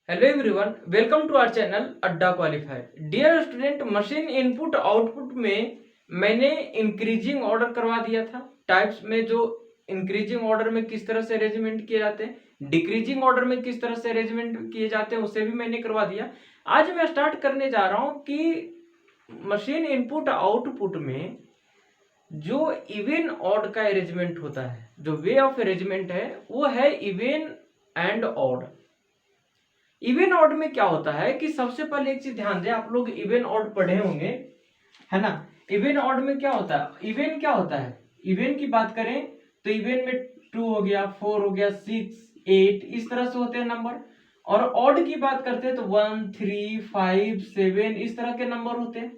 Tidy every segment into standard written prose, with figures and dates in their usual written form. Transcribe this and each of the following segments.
Hello everyone, welcome to our channel Adda qualify. Dear student, machine input output में मैंने increasing order करवा दिया था। टाइप्स में जो इंक्रीजिंग ऑर्डर में किस तरह से अरेंजमेंट किए जाते हैं, डिक्रीजिंग ऑर्डर में किस तरह से अरेंजमेंट किए जाते हैं, उसे भी मैंने करवा दिया। आज मैं स्टार्ट करने जा रहा हूं कि मशीन इनपुट आउटपुट में जो इवन ऑड का अरेंजमेंट होता है, जो वे ऑफ अरेंजमेंट है वो है even and odd. Even odd में क्या होता है कि सबसे पहले एक चीज ध्यान दें, आप लोग इवन ऑड पढ़े होंगे, है ना। इवन ऑड में क्या होता है, इवन क्या होता है, इवन की बात करें तो इवन में 2 हो गया, 4 हो गया, 6, 8 इस तरह से होते हैं नंबर। और ऑड की बात करते हैं तो 1, 3, 5, 7 इस तरह के नंबर होते हैं।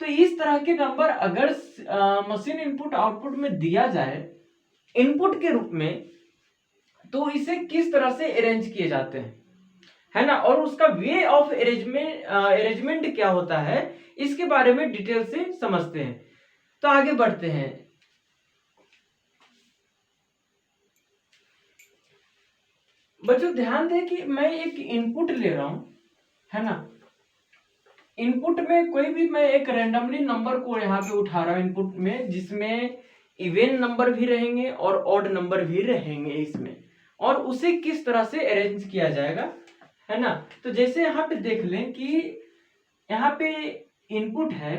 तो इस तरह के नंबर अगर मशीन इनपुट आउटपुट में दिया जाए इनपुट के रूप में, तो इसे किस तरह से अरेंज किए जाते हैं, है ना, और उसका वे ऑफ अरेंजमेंट क्या होता है, इसके बारे में डिटेल से समझते हैं। तो आगे बढ़ते हैं। बच्चों ध्यान दें कि मैं एक इनपुट ले रहा हूं, है ना। इनपुट में कोई भी मैं एक रैंडमली नंबर को यहाँ पे उठा रहा हूं इनपुट में, जिसमें इवन नंबर भी रहेंगे और ऑड नंबर भी रहेंगे इसमें, और उसे किस तरह से अरेंज किया जाएगा, है ना। तो जैसे यहाँ पे देख लें कि यहाँ पे इनपुट है।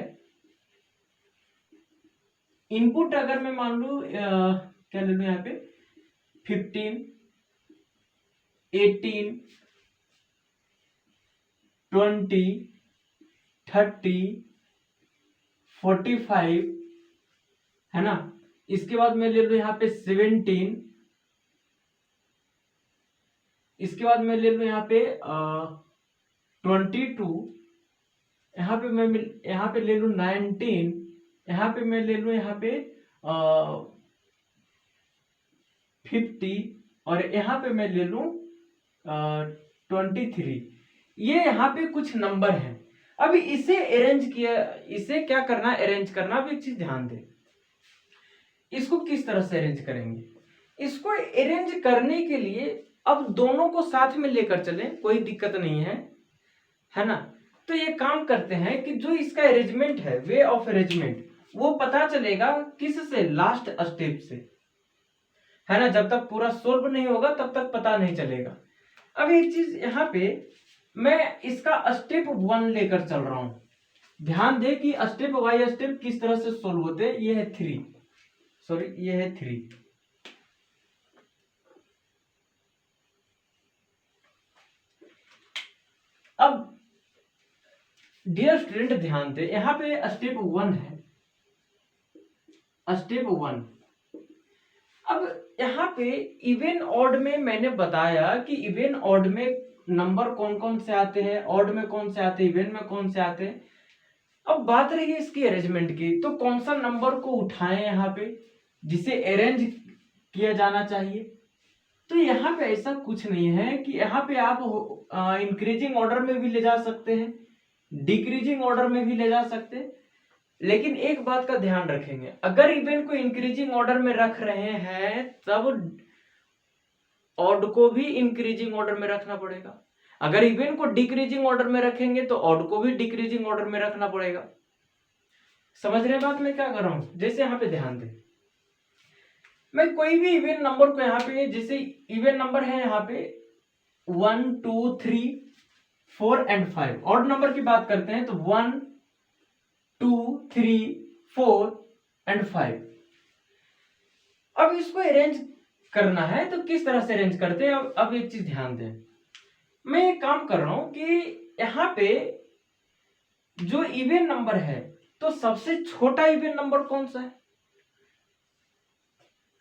इनपुट अगर मैं मान लू क्या ले लू यहाँ पे 15, 18, 20, 30, 45, है ना। इसके बाद मैं ले लू यहाँ पे 17, इसके बाद मैं ले लू यहाँ पे 22, यहाँ पे मैं यहाँ पे ले लू 19, यहाँ पे मैं ले लू यहाँ पे 50, और यहाँ पे मैं ले लू 23। ये यहाँ पे कुछ नंबर हैं। अभी इसे अरेंज किया, इसे क्या करना, अरेंज करना। अब एक चीज ध्यान दे, इसको किस तरह से अरेंज करेंगे। इसको अरेंज करने के लिए अब दोनों को साथ में लेकर चले, कोई दिक्कत नहीं है ना। तो ये काम करते हैं कि जो इसका अरेंजमेंट है, वे ऑफ अरेंजमेंट, वो पता चलेगा किस से, लास्ट स्टेप से, है ना। जब तक पूरा सोल्व नहीं होगा तब तक पता नहीं चलेगा। अब एक चीज यहाँ पे मैं इसका स्टेप 1 लेकर चल रहा हूं। ध्यान दे कि स्टेप बाय स्टेप किस तरह से सोल्व होते हैं। ये है 3, सॉरी ये है 3। अब डियर स्टूडेंट ध्यान दे, यहाँ पे स्टेप 1 है, स्टेप 1। अब यहाँ पे इवन ऑड में मैंने बताया कि इवन ऑड में नंबर कौन कौन से आते हैं, ऑड में कौन से आते हैं, इवन में कौन से आते हैं। अब बात रही इसकी अरेंजमेंट की, तो कौन सा नंबर को उठाएं यहाँ पे जिसे अरेंज किया जाना चाहिए। तो यहाँ पे ऐसा कुछ नहीं है कि यहाँ पे आप इंक्रीजिंग ऑर्डर में भी ले जा सकते हैं, डिक्रीजिंग ऑर्डर में भी ले जा सकते हैं। लेकिन एक बात का ध्यान रखेंगे, अगर इवन को इंक्रीजिंग ऑर्डर में रख रहे हैं तब ऑड को भी इंक्रीजिंग ऑर्डर में रखना पड़ेगा। अगर इवन को डिक्रीजिंग ऑर्डर में रखेंगे तो ऑड को भी डिक्रीजिंग ऑर्डर में रखना पड़ेगा। समझ रहे बात मैं क्या कर रहा हूं। जैसे यहाँ पे ध्यान दें, मैं कोई भी इवन नंबर को यहाँ पे, जैसे इवन नंबर है यहाँ पे 1, 2, 3, 4 एंड 5। ऑड नंबर की बात करते हैं तो 1, 2, 3, 4 एंड 5। अब इसको अरेंज करना है तो किस तरह से अरेंज करते हैं। अब एक चीज ध्यान दें, मैं एक काम कर रहा हूं कि यहाँ पे जो इवन नंबर है तो सबसे छोटा इवन नंबर कौन सा है।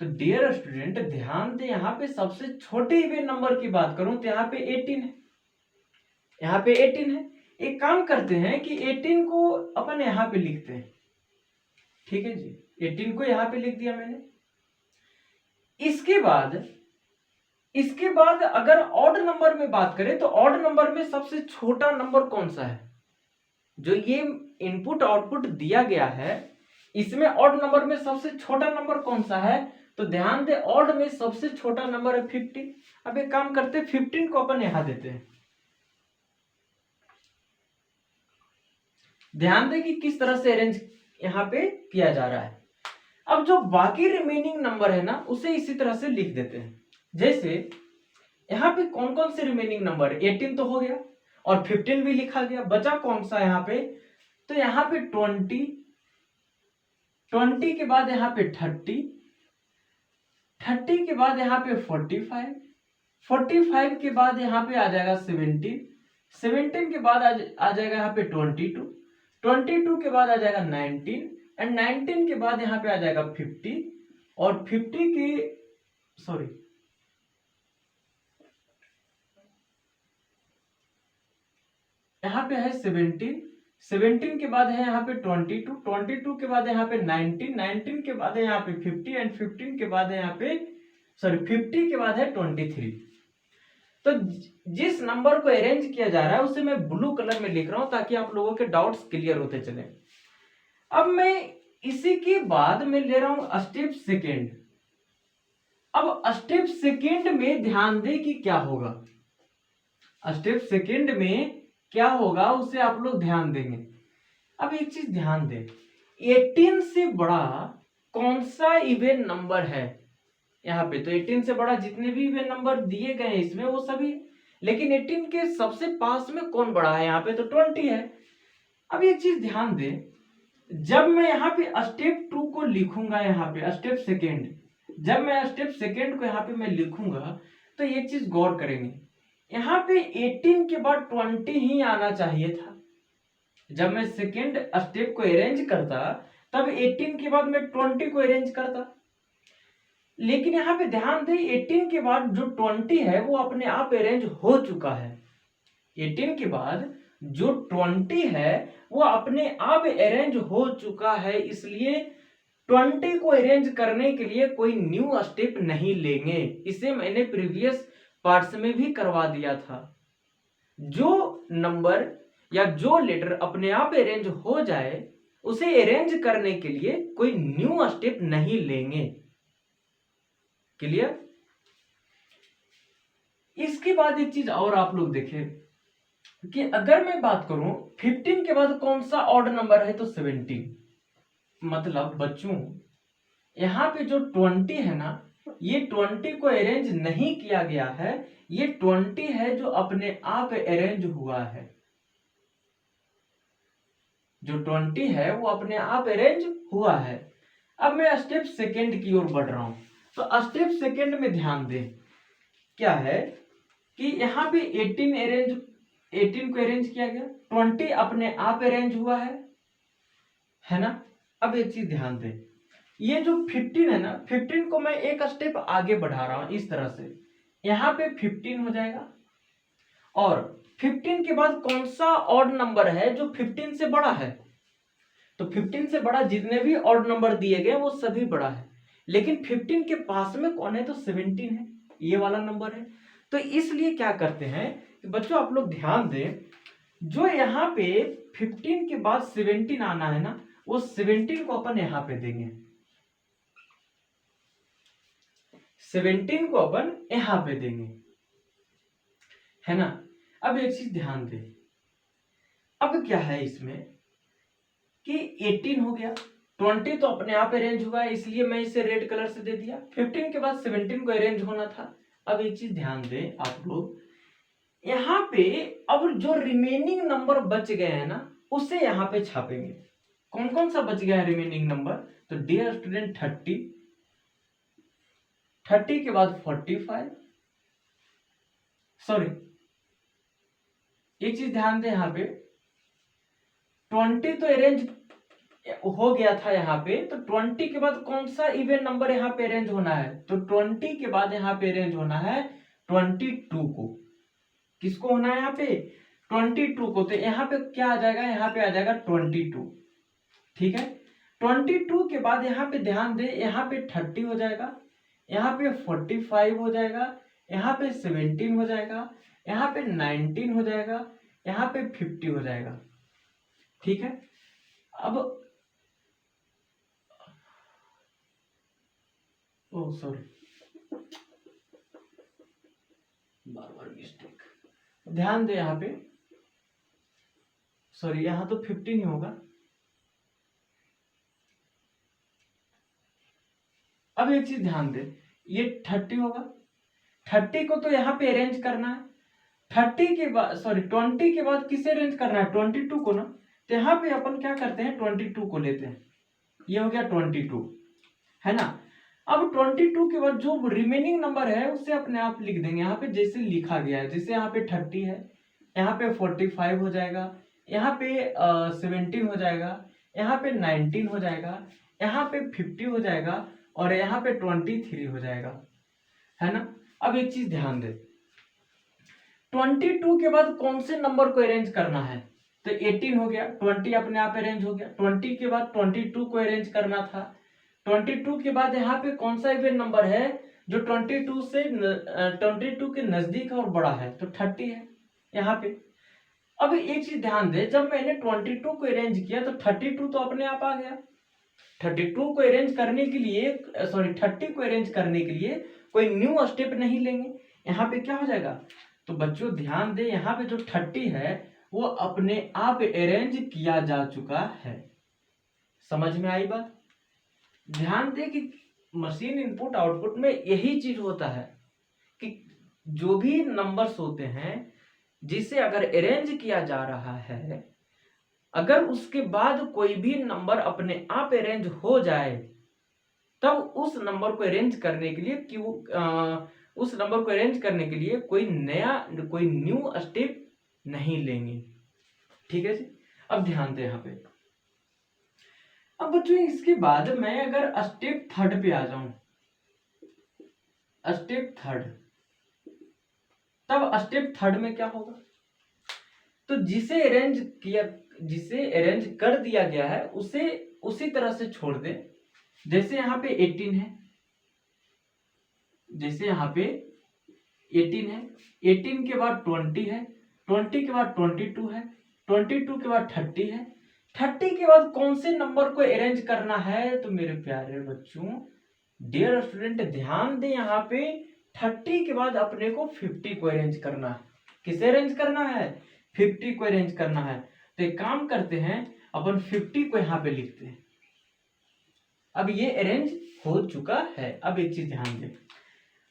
तो डियर स्टूडेंट ध्यान दे, यहाँ पे सबसे छोटे इवन नंबर की बात करूं तो यहाँ पे 18 है, यहाँ पे 18 है। एक काम करते हैं कि 18 को अपन यहाँ पे लिखते हैं, ठीक है जी। 18 को यहाँ पे लिख दिया मैंने। इसके बाद अगर ऑड नंबर में बात करें तो ऑड नंबर में सबसे छोटा नंबर कौन सा है। जो ये इनपुट आउटपुट दिया गया है इसमें ऑड नंबर में सबसे छोटा नंबर कौन सा है। तो ध्यान दे, ऑड में सबसे छोटा नंबर है 15। अब एक काम करते हैं, 15 को अपन यहां देते हैं, ध्यान दें कि किस तरह से अरेंज यहाँ पे किया जा रहा है। अब जो बाकी रिमेनिंग नंबर है ना उसे इसी तरह से लिख देते हैं। जैसे यहाँ पे कौन कौन से रिमेनिंग नंबर, 18 तो हो गया और 15 भी लिखा गया, बचा कौन सा यहाँ पे, तो यहाँ पे 20 के बाद यहाँ पे 30 के बाद यहाँ पे 45 के बाद यहाँ पे आ जाएगा 17 के बाद आ जाएगा यहाँ पे 22 के बाद आ जाएगा 19 एंड 19 के बाद यहाँ पे आ जाएगा 50 और 50 के सॉरी यहाँ पे है 17 के बाद है यहाँ पे 22 के बाद यहाँ पे 19 के बाद है यहाँ पे 50 एंड 15 के बाद है यहाँ पे 50 के बाद है 23। तो जिस नंबर को अरेंज किया जा रहा है उसे मैं ब्लू कलर में लिख रहा हूं ताकि आप लोगों के डाउट्स क्लियर होते चले। अब मैं इसी के बाद में ले रहा हूं स्टेप सेकेंड। अब स्टेप सेकेंड में ध्यान दें कि क्या होगा, स्टेप सेकेंड में क्या होगा उसे आप लोग ध्यान देंगे। अब एक चीज ध्यान दें, 18 से बड़ा कौन सा इवन नंबर है यहाँ पे, तो 18 से बड़ा जितने भी इवन नंबर दिए गए हैं इसमें वो सभी, लेकिन 18 के सबसे पास में कौन बड़ा है यहाँ पे, तो 20 है। अब एक चीज ध्यान दें, जब मैं यहाँ पे स्टेप 2 को लिखूंगा, यहाँ पे स्टेप सेकेंड, जब मैं स्टेप सेकेंड को यहाँ पे मैं लिखूंगा तो एक चीज गौर करेंगे, यहाँ पे 18 के बाद 20 ही आना चाहिए था। जब मैं सेकेंड स्टेप को अरेंज करता तब 18 के बाद मैं 20 को अरेंज करता, लेकिन यहाँ पे ध्यान दें 18 के बाद जो 20 है वो अपने आप अरेंज हो चुका है। 18 के बाद जो 20 है वो अपने आप अरेंज हो चुका है, इसलिए 20 को अरेंज करने के लिए कोई न्यू स्टेप नहीं लेंगे। इसे मैंने प्रीवियस पार्ट्स में भी करवा दिया था। जो नंबर या जो लेटर अपने आप अरेंज हो जाए उसे अरेंज करने के लिए कोई न्यू स्टेप नहीं लेंगे। क्लियर? इसके बाद एक चीज और आप लोग देखें कि अगर मैं बात करूं 15 के बाद कौन सा ऑड नंबर है, तो 17। मतलब बच्चों यहाँ पे जो 20 है ना, ये 20 को अरेंज नहीं किया गया है, ये 20 है जो अपने आप अरेंज हुआ है। जो 20 है वो अपने आप अरेंज हुआ है। अब मैं स्टेप सेकेंड की ओर बढ़ रहा हूं, तो स्टेप सेकेंड में ध्यान दें क्या है कि यहाँ पे 18 को अरेंज किया गया, 20 अपने आप अरेंज हुआ है ना। अब एक चीज ध्यान दें, ये जो 15 है ना, 15 को मैं एक स्टेप आगे बढ़ा रहा हूं इस तरह से, यहाँ पे 15 हो जाएगा और 15 के बाद कौन सा ऑड नंबर है जो 15 से बड़ा है, तो 15 से बड़ा जितने भी ऑड नंबर दिए गए वो सभी बड़ा है, लेकिन 15 के पास में कौन है, तो 17 है, ये वाला नंबर है। तो इसलिए क्या करते हैं कि बच्चों आप लोग ध्यान दें, जो यहाँ पे 15 के बाद 17 आना है ना, वो 17 को अपन यहाँ पे देंगे, 17 को अपन यहाँ पे देंगे, है ना। अब एक चीज ध्यान दें, अब क्या है इसमें कि 18 हो गया, 20 तो अपने आप अरेंज हुआ है इसलिए मैं इसे रेड कलर से दे दिया, 15 के बाद 17 को अरेंज होना था। अब एक चीज ध्यान दें आप लोग, यहाँ पे अब जो रिमेनिंग नंबर बच गए हैं ना उसे यहाँ पे छापेंगे। कौन कौन सा बच गया है रिमेनिंग नंबर, तो डियर स्टूडेंट 30 के बाद 45, सॉरी एक चीज ध्यान दें, यहाँ पे 20 तो अरेंज हो गया था यहाँ पे, तो 20 के बाद कौन सा इवन नंबर यहाँ पे अरेंज होना है, तो 20 के बाद यहाँ पे अरेंज होना है 22 को। किसको होना है यहाँ पे, 22 को। तो यहाँ पे क्या आ जाएगा, यहाँ पे आ जाएगा 22, ठीक है। 22 के बाद यहाँ पे ध्यान दे, यहाँ पे 30 हो जाएगा, यहाँ पे 45 हो जाएगा, यहाँ पे 17 हो जाएगा, यहाँ पे 19 हो जाएगा, यहाँ पे 50 हो जाएगा, ठीक है। अब ओ सॉरी, बार बार मिस्टेक, ध्यान दे यहाँ पे, सॉरी यहाँ तो 15 ही होगा। अब एक चीज ध्यान दे, ये 30 होगा, 30 को तो यहाँ पे अरेंज करना है, 30 के बाद सॉरी 20 के बाद किसे अरेंज करना है, 22 को ना। तो यहाँ पे अपन क्या करते हैं, 22 को लेते हैं, ये हो गया 22, है ना। अब 22 के बाद जो रिमेनिंग नंबर है उसे अपने आप लिख देंगे यहाँ पे जैसे लिखा गया है। जैसे यहाँ पे 30 है, यहाँ पे 45 हो जाएगा, यहाँ पे 17 हो जाएगा, यहाँ पे 19 हो जाएगा, यहाँ पे 50 हो जाएगा, और यहाँ पे 23 हो जाएगा, है ना। अब एक चीज ध्यान दे, 22 के बाद कौन से नंबर को अरेंज करना है, तो 18 हो गया, 20 अपने आप अरेंज हो गया, 20 के बाद 22 को अरेंज करना था, 22 के बाद यहाँ पे कौन सा इवन नंबर है जो 22 के नजदीक और बड़ा है, तो 30 है यहाँ पे। अब एक चीज ध्यान दे, जब मैंने 22 को अरेंज किया तो 32 तो अपने आप आ गया। 32 को अरेंज करने के लिए सॉरी 30 को अरेंज करने के लिए कोई न्यू स्टेप नहीं लेंगे, यहाँ पे क्या हो जाएगा। तो बच्चों ध्यान दे, यहाँ पे जो 30 है वो अपने आप अरेंज किया जा चुका है। समझ में आई बात। ध्यान दे कि मशीन इनपुट आउटपुट में यही चीज होता है कि जो भी नंबर्स होते हैं जिसे अगर अरेंज किया जा रहा है, अगर उसके बाद कोई भी नंबर अपने आप अरेंज हो जाए, तब उस नंबर को अरेंज करने के लिए उस नंबर को अरेंज करने के लिए कोई न्यू स्टेप नहीं लेंगे। ठीक है जी। अब ध्यान दे यहाँ पे, अब बच्चों इसके बाद मैं अगर स्टेप थर्ड पे आ जाऊं, स्टेप थर्ड, तब स्टेप थर्ड में क्या होगा, तो जिसे अरेंज कर दिया गया है उसे उसी तरह से छोड़ दे। जैसे यहाँ पे 18 है, जैसे यहाँ पे 18 है, 18 के बाद 20 है, 20 के बाद 22 है, 22 के बाद 30 है, 30 के बाद कौन से नंबर को अरेंज करना है, तो मेरे प्यारे बच्चों डियर स्टूडेंट ध्यान दे, यहाँ पे 30 के बाद अपने को 50 को अरेंज करना है। किसे अरेंज करना है, 50 को अरेंज करना है। तो एक काम करते हैं, अपन 50 को यहाँ पे लिखते हैं। अब ये अरेंज हो चुका है। अब एक चीज ध्यान दे,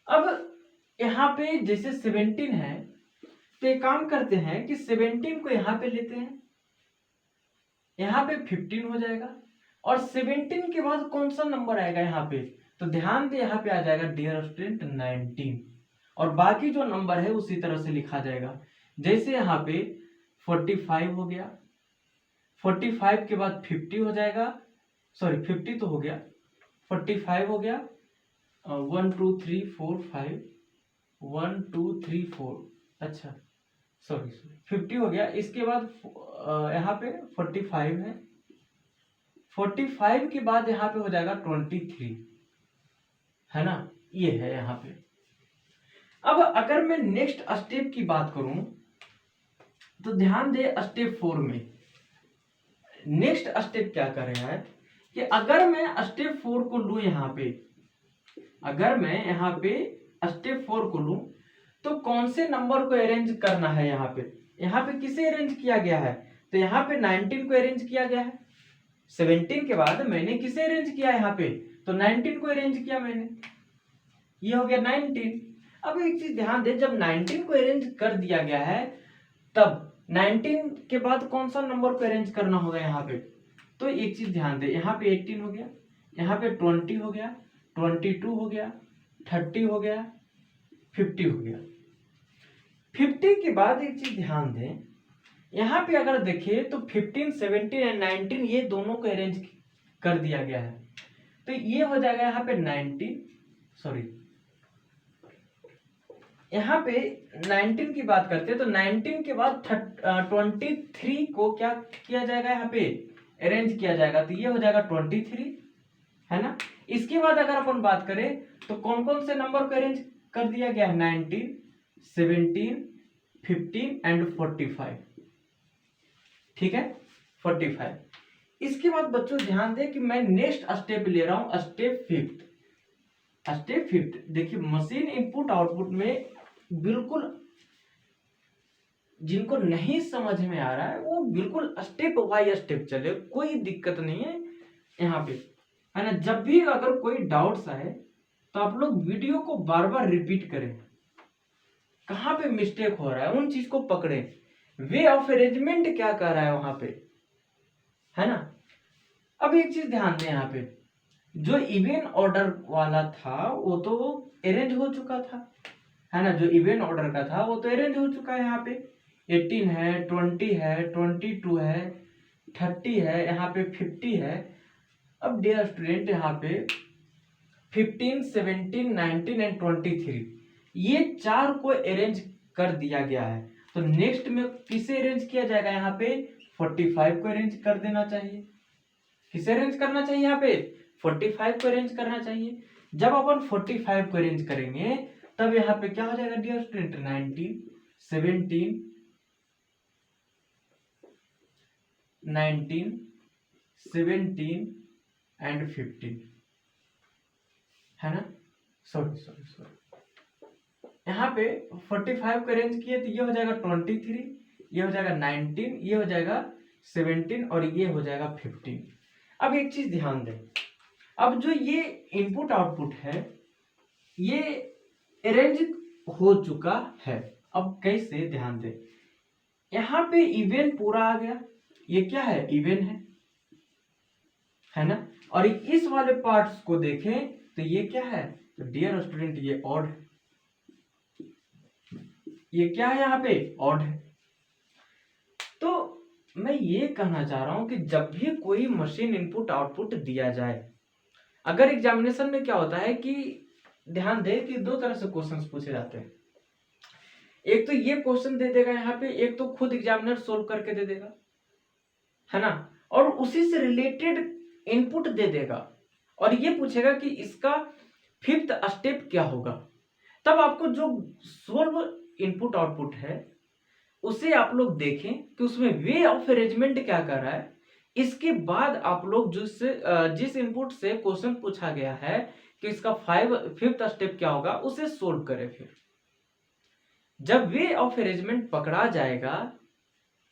अब यहाँ पे जैसे 17 है, तो एक काम करते हैं कि 17 को यहाँ पे लेते हैं, यहाँ पे 15 हो जाएगा, और 17 के बाद कौन सा नंबर आएगा यहाँ पे, तो ध्यान दे यहाँ पे आ जाएगा डियर स्टूडेंट 19, और बाकी जो नंबर है उसी तरह से लिखा जाएगा। जैसे यहाँ पे 45 हो गया, 45 के बाद 50 हो जाएगा, सॉरी 50 तो हो गया, 45 हो गया, 1 2 3 4 5 1 2 3 4, अच्छा सॉरी 50 हो गया। इसके बाद यहाँ पे 45 है, 45 के बाद यहाँ पे हो जाएगा 23, है ना, ये है यहाँ पे। अब अगर मैं नेक्स्ट स्टेप की बात करूं तो ध्यान दे, स्टेप 4 में नेक्स्ट स्टेप क्या कर रहा है कि अगर मैं स्टेप 4 को लूं यहाँ पे, अगर मैं यहाँ पे स्टेप 4 को लूं तो कौन से नंबर को अरेंज करना है, यहाँ पे किसे अरेंज किया गया है, तो यहाँ पे 19 को अरेंज किया गया है। 17 के बाद मैंने किसे अरेंज किया यहाँ पे, तो 19 को अरेंज किया मैंने, ये हो गया 19। अब एक चीज ध्यान दे, जब 19 को अरेंज कर दिया गया है तब 19 के बाद कौन सा नंबर को अरेंज करना होगा यहाँ पे, तो एक चीज ध्यान दे, यहाँ पे 18 हो गया, यहाँ पे 20 हो गया, 22 हो गया, 30 हो गया, 50 हो गया। 50 के बाद एक चीज ध्यान दें, यहाँ पे अगर देखे तो 15, 17 एंड 19 ये दोनों को अरेंज कर दिया गया है, तो ये हो जाएगा यहाँ पे 19, सॉरी यहाँ पे 19 की बात करते हैं तो 19 के बाद 23 को क्या किया जाएगा, यहाँ पे अरेंज किया जाएगा, तो ये हो जाएगा 23, है ना। इसके बाद अगर अपन बात करें तो कौन कौन से नंबर को अरेंज कर दिया गया है, 19, 17, 15 एंड 45, ठीक है 45। इसके बाद बच्चों ध्यान दें कि मैं नेक्स्ट स्टेप ले रहा हूं, स्टेप फिफ्थ। देखिए मशीन इनपुट आउटपुट में बिल्कुल जिनको नहीं समझ में आ रहा है वो बिल्कुल स्टेप बाय स्टेप चले, कोई दिक्कत नहीं है यहाँ पे, है ना। जब भी अगर कोई डाउट्स आए तो आप लोग वीडियो को बार बार रिपीट करें, कहाँ पे मिस्टेक हो रहा है उन चीज को पकड़े, वे ऑफ अरेंजमेंट क्या कर रहा है वहां पे, है ना। अब एक चीज ध्यान दें, यहाँ पे जो इवेंट ऑर्डर वाला था वो तो अरेंज हो चुका था, है ना। जो इवेंट ऑर्डर का था वो तो अरेंज हो चुका है, यहाँ पे 18 है, 20 है, 22 है, 30 है, यहाँ पे 50 है। अब डियर स्टूडेंट यहाँ पे 15, 17, 19 एंड 23 ये चार को अरेंज कर दिया गया है। तो नेक्स्ट में किसे अरेंज किया जाएगा, यहाँ पे 45 को अरेंज कर देना चाहिए। किसे अरेंज करना चाहिए, यहाँ पे 45 को अरेंज करना चाहिए। जब अपन 45 को अरेंज करेंगे तब यहाँ पे क्या हो जाएगा डियर स्टूडेंट, 19, 17, 19, 17 एंड 15, है ना। सॉरी सॉरी सॉरी, यहाँ पे 45 को अरेंज किए तो ये हो जाएगा 23, ये हो जाएगा 19, ये हो जाएगा 17 और ये हो जाएगा 15। अब एक चीज ध्यान दें, अब जो ये इनपुट आउटपुट है ये अरेंज हो चुका है। अब कैसे, ध्यान दें, यहाँ पे इवेंट पूरा आ गया, ये क्या है, इवेंट है ना। और इस वाले पार्ट्स को देखें तो ये क्या है, तो डियर स्टूडेंट ये ऑड है, ये क्या है, यहाँ पे ऑड है। तो मैं ये कहना चाह रहा हूं कि जब भी कोई मशीन इनपुट आउटपुट दिया जाए, अगर एग्जामिनेशन में क्या होता है कि ध्यान दे कि दो तरह से क्वेश्चंस पूछे जाते हैं। एक तो ये क्वेश्चन दे देगा यहाँ पे, एक तो खुद एग्जामिनर सोल्व करके दे देगा, है ना, और उसी से रिलेटेड इनपुट दे देगा और ये पूछेगा कि इसका 5th स्टेप क्या होगा। तब आपको जो सोल्व इनपुट आउटपुट है उसे आप लोग देखें कि उसमें वे ऑफ अरेंजमेंट क्या कर रहा है। इसके बाद आप लोग जिस इनपुट से क्वेश्चन पूछा गया है कि इसका 5th स्टेप क्या होगा उसे सोल्व करें। फिर जब वे ऑफ अरेंजमेंट पकड़ा जाएगा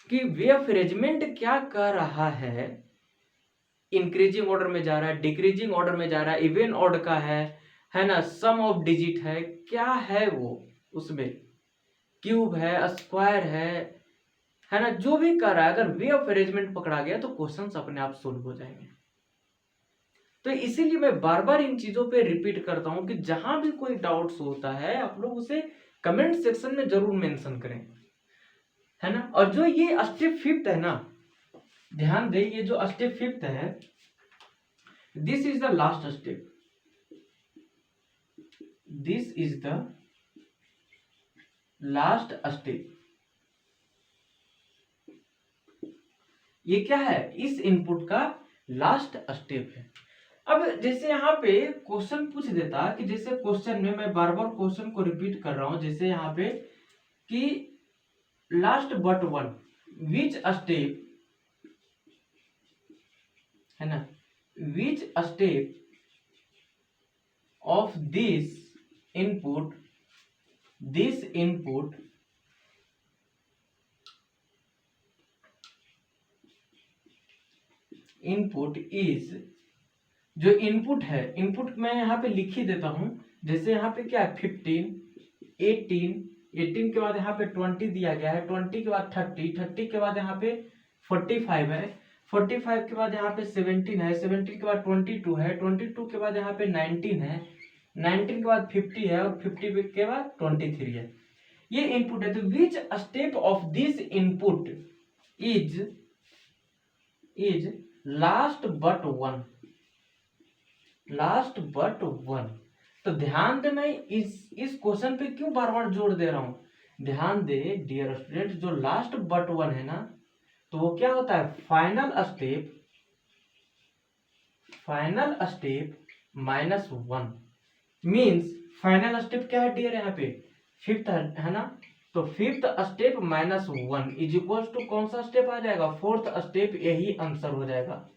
कि वे ऑफ अरेंजमेंट क्या कर रहा है, इंक्रीजिंग ऑर्डर में जा रहा है, डिक्रीजिंग ऑर्डर में जा रहा है, इवन ऑर्डर का है ना, सम ऑफ डिजिट है, क्या है वो, उसमें क्यूब है, स्क्वायर है ना, जो भी कर रहा है, अगर वे ऑफ अरेंजमेंट पकड़ा गया तो क्वेश्चंस अपने आप सोल्व हो जाएंगे। तो इसीलिए मैं बार बार इन चीजों पे रिपीट करता हूं कि जहां भी कोई डाउट्स होता है आप लोग उसे कमेंट सेक्शन में जरूर मेंशन करें, है ना। और जो ये स्टेप 5th है ना, ध्यान दे, ये जो स्टेप 5th है, this is the last step, this is the last step. ये क्या है, इस इनपुट का लास्ट स्टेप है। अब जैसे यहाँ पे क्वेश्चन पूछ देता कि जैसे क्वेश्चन में मैं बार बार क्वेश्चन को रिपीट कर रहा हूं, जैसे यहाँ पे कि last but one which step, है ना, which step of this input is, जो इनपुट है, इनपुट मैं यहाँ पे लिख ही देता हूं, जैसे यहाँ पे क्या है 15, 18 के बाद यहाँ पे 20 दिया गया है, 20 के बाद 30 के बाद यहाँ पे 45 है, 45 के बाद यहाँ पे 17 है, 17 के बाद 22 है, 22 के बाद यहाँ पे 19 है, 19 के बाद 50 है और 50 के बाद 23 है। ये इनपुट है। तो which step of this input is last but one. तो ध्यान दे, मैं इस क्वेश्चन पे क्यों बार बार जोर दे रहा हूं, ध्यान दे डियर स्टूडेंट, जो लास्ट बट वन है ना, तो वो क्या होता है, final step -1 means final step क्या है डियर, यहाँ पे 5th है ना, तो 5th step -1 is equal to कौन सा स्टेप आ जाएगा, 4th स्टेप, यही आंसर हो जाएगा।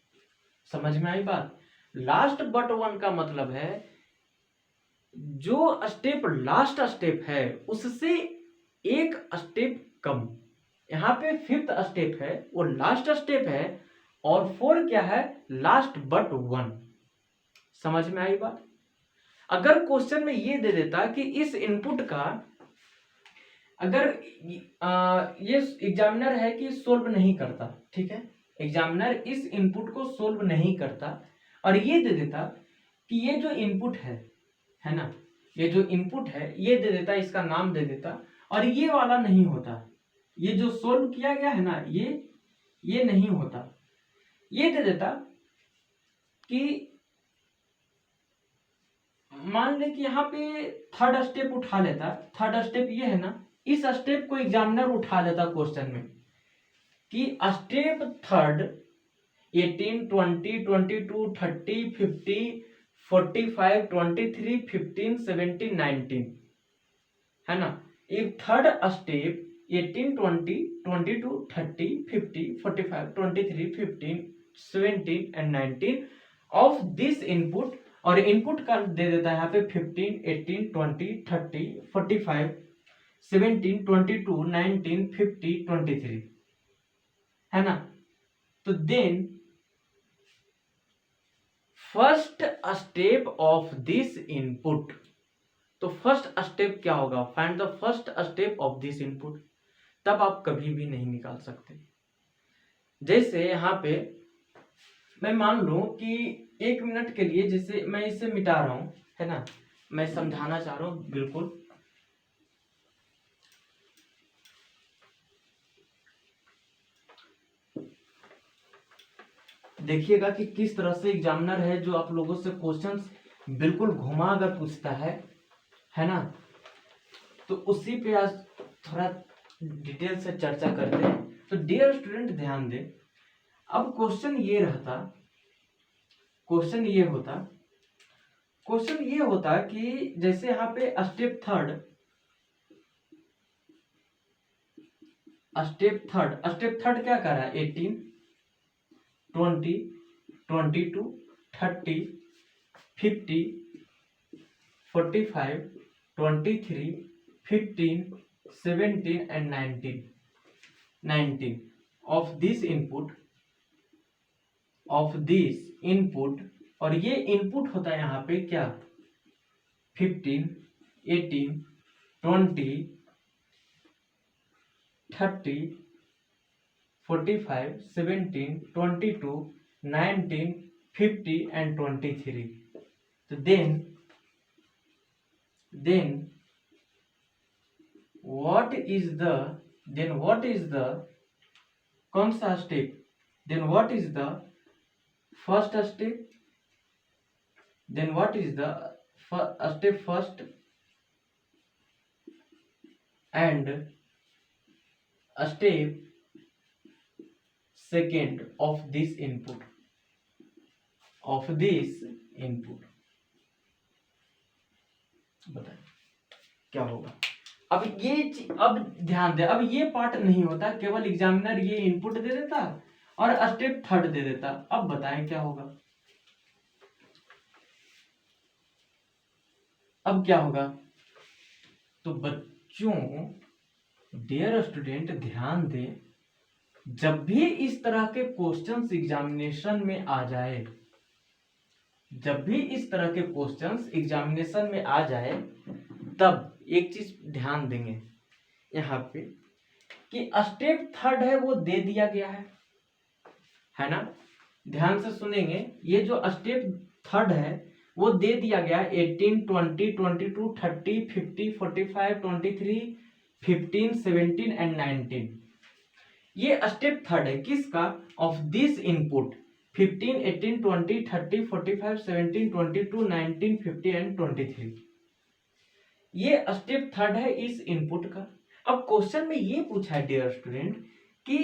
समझ में आई बात। लास्ट बट वन का मतलब है जो स्टेप लास्ट स्टेप है उससे एक स्टेप कम, यहाँ पे 5th स्टेप है वो लास्ट स्टेप है, और 4 क्या है, लास्ट बट 1। समझ में आई बात? अगर क्वेश्चन में ये दे देता कि इस इनपुट का, अगर ये एग्जामिनर है कि सोल्व नहीं करता, ठीक है, एग्जामिनर इस इनपुट को सोल्व नहीं करता, और ये दे देता कि ये जो इनपुट है ना, ये जो इनपुट है ये दे देता, इसका नाम दे देता, और ये वाला नहीं होता, ये जो सोल्व किया गया है ना, ये नहीं होता, ये दे देता कि मान ले कि यहाँ पे थर्ड स्टेप उठा लेता, थर्ड स्टेप ये है ना, इस स्टेप को एग्जामिनर उठा लेता क्वेश्चन में कि स्टेप थर्ड 18, 20, 22, 30, 50, 45, 23, 15, 17, 19 है ना। एक third step 18, 20, 22, 30, 50, 45, 23, 15, 17 and 19 of this input, और इनपुट का दे देता है यहाँ पे 15, 18, 20, 30, 45, 17, 22, 19, 50, 23 है ना। तो then first step of this input, तो फर्स्ट स्टेप क्या होगा, find the first step of this input, तब आप कभी भी नहीं निकाल सकते। जैसे यहाँ पे मैं मान लूं कि 1 मिनट के लिए, जैसे मैं इसे मिटा रहा हूं, है ना, मैं समझाना चाह रहा हूं बिल्कुल। देखिएगा कि किस तरह से एग्जामिनर है जो आप लोगों से क्वेश्चंस बिल्कुल घुमा कर पूछता है ना। तो उसी पे आज थोड़ा डिटेल से चर्चा करते हैं। तो डियर स्टूडेंट ध्यान दें, अब क्वेश्चन ये रहता, क्वेश्चन ये होता कि जैसे यहाँ पे स्टेप थर्ड क्या कर रहा है, 18, 20, 22, 30, 50, 45, 23, 15, 17 and 19 of this input, और ये इनपुट होता है यहाँ पे क्या, 15, 18, 20, 30, 45, 17, 22, 19, 50 and 23। तो then what is the कौन सा step, then what is the first step, then what is the step first and step second of this input, बताइए क्या होगा। अब अब ध्यान दे, अब ये पार्ट नहीं होता, केवल एग्जामिनर ये इनपुट दे देता और स्टेप थर्ड दे देता। अब बताएं क्या होगा, अब क्या होगा। तो बच्चों, डियर स्टूडेंट ध्यान दें, जब भी इस तरह के क्वेश्चंस एग्जामिनेशन में आ जाए, तब एक चीज ध्यान देंगे यहाँ पे कि स्टेप थर्ड है वो दे दिया गया है ना। ध्यान से सुनेंगे, ये जो स्टेप थर्ड है वो दे दिया गया 18, 20, 22, 30, 50, 45, 23, 15, 17 एंड 19। ये स्टेप थर्ड है किसका, ऑफ दिस इनपुट 15, 18, 20, 30, 45, 17, 22, 19, 50 एंड 23। ये स्टेप थर्ड है इस इनपुट का। अब क्वेश्चन में ये पूछा है डियर स्टूडेंट कि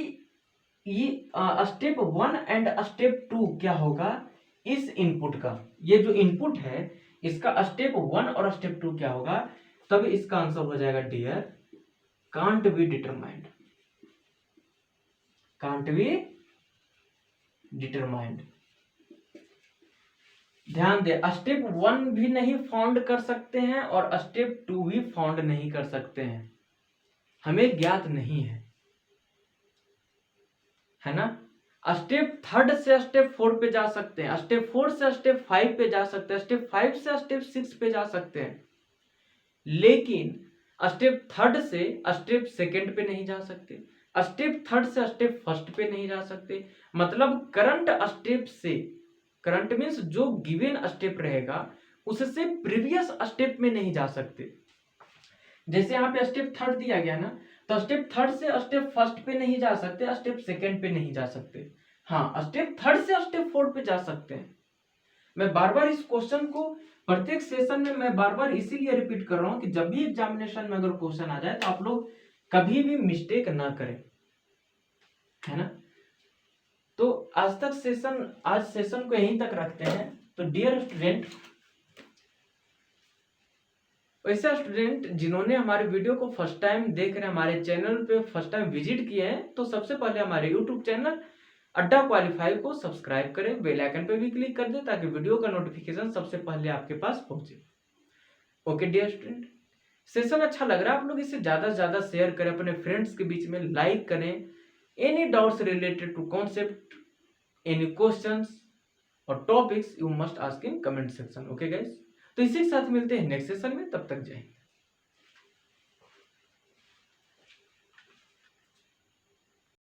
ये स्टेप 1 एंड स्टेप 2 क्या होगा इस इनपुट का। ये जो इनपुट है इसका स्टेप 1 और स्टेप 2 क्या होगा, तब इसका आंसर हो जाएगा डियर कांट बी डिटरमाइंड। ध्यान दे, स्टेप 1 भी नहीं फाउंड कर सकते हैं और स्टेप 2 भी फाउंड नहीं कर सकते हैं, हमें ज्ञात नहीं है। है ना। स्टेप 3 से स्टेप 4 पे जा सकते हैं, स्टेप 4 से स्टेप 5 पे जा सकते हैं, स्टेप 5 से स्टेप 6 पे जा सकते हैं, लेकिन स्टेप 3 से स्टेप 2 पे नहीं जा सकते, स्टेप 3 से स्टेप 1 पे नहीं जा सकते। मतलब करंट स्टेप से, करंट मीन्स जो गिवन स्टेप रहेगा उससे प्रीवियस स्टेप में नहीं जा सकते। जैसे यहाँ पे स्टेप 3 दिया गया ना, तो स्टेप 3 से स्टेप 1 पे नहीं जा सकते, स्टेप 2 पे नहीं जा सकते। हाँ, स्टेप 3 से स्टेप 4 पे जा सकते हैं। मैं बार बार इस क्वेश्चन को प्रत्येक सेशन में मैं बार बार इसीलिए रिपीट कर रहा हूं कि जब भी एग्जामिनेशन में अगर क्वेश्चन आ जाए तो आप लोग कभी भी मिस्टेक ना करें, है ना। तो आज सेशन को यहीं तक रखते हैं। तो डियर स्टूडेंट, वैसे स्टूडेंट जिन्होंने हमारे वीडियो को फर्स्ट टाइम देख रहे हैं, हमारे चैनल पे फर्स्ट टाइम विजिट किए हैं, तो सबसे पहले हमारे यूट्यूब चैनल अड्डा क्वालिफाई को सब्सक्राइब करें, बेल आइकन पे भी क्लिक कर दें ताकि वीडियो का नोटिफिकेशन सबसे पहले आपके पास पहुंचे। ओके डियर स्टूडेंट, सेशन अच्छा लग रहा है, आप लोग इसे ज्यादा से ज्यादा शेयर करें अपने फ्रेंड्स के बीच में, लाइक करें। Any doubts related to concept, any questions और topics you must ask in comment section. Okay guys, तो इसी के साथ मिलते हैं नेक्स्ट सेशन में, तब तक जय हिंद।